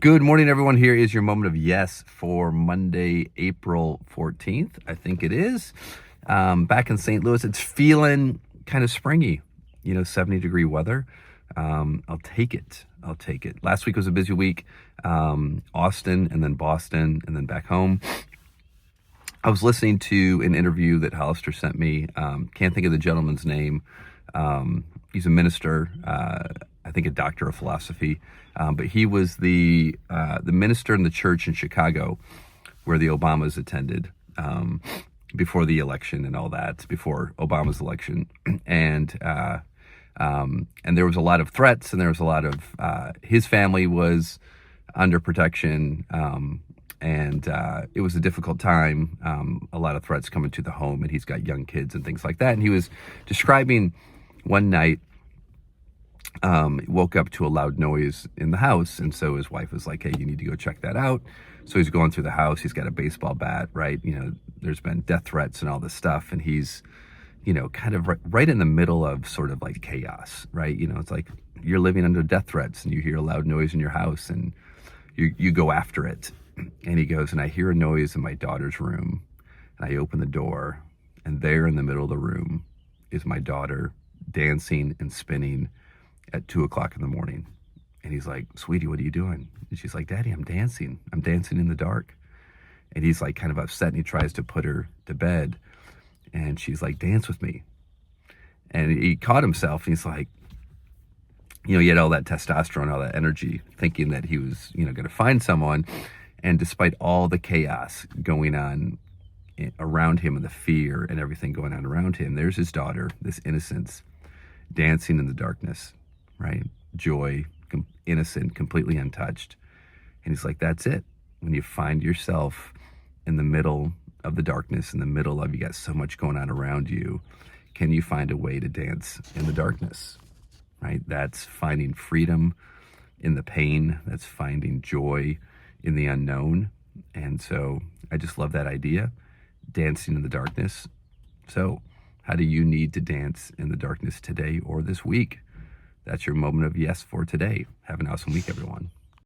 Good morning, everyone. Here is your moment of yes for Monday, April 14th. I think it is. Back in St. Louis, it's feeling kind of springy, 70-degree weather. I'll take it. Last week was a busy week. Austin and then Boston and then back home. I was listening to an interview that Hollister sent me. Can't think of the gentleman's name. He's a minister, I think a doctor of philosophy, but he was the minister in the church in Chicago where the Obamas attended before the election and all that, before Obama's election. And there was a lot of threats, and there was a lot of, his family was under protection, and it was a difficult time, a lot of threats coming to the home, and he's got young kids and things like that. And he was describing one night, woke up to a loud noise in the house, and so his wife was like, hey, you need to go check that out. So he's going through the house, he's got a baseball bat, right? There's been death threats and all this stuff, and he's, kind of right in the middle of sort of like chaos, right? It's like you're living under death threats and you hear a loud noise in your house and you go after it. And he goes, and I hear a noise in my daughter's room, and I open the door, and there in the middle of the room is my daughter dancing and spinning at 2:00 in the morning. And he's like, sweetie, what are you doing? And she's like, Daddy, I'm dancing in the dark. And he's like kind of upset, and he tries to put her to bed, and she's like, dance with me. And he caught himself, and he's like, he had all that testosterone, all that energy, thinking that he was, going to find someone. And despite all the chaos going on around him and the fear and everything going on around him, there's his daughter, this innocence, dancing in the darkness, right? Joy, innocent, completely untouched. And he's like, that's it. When you find yourself in the middle of the darkness, in the middle of, you got so much going on around you, can you find a way to dance in the darkness, right? That's finding freedom in the pain. That's finding joy in the unknown. And so I just love that idea, dancing in the darkness. So how do you need to dance in the darkness today or this week? That's your moment of yes for today. Have an awesome week, everyone.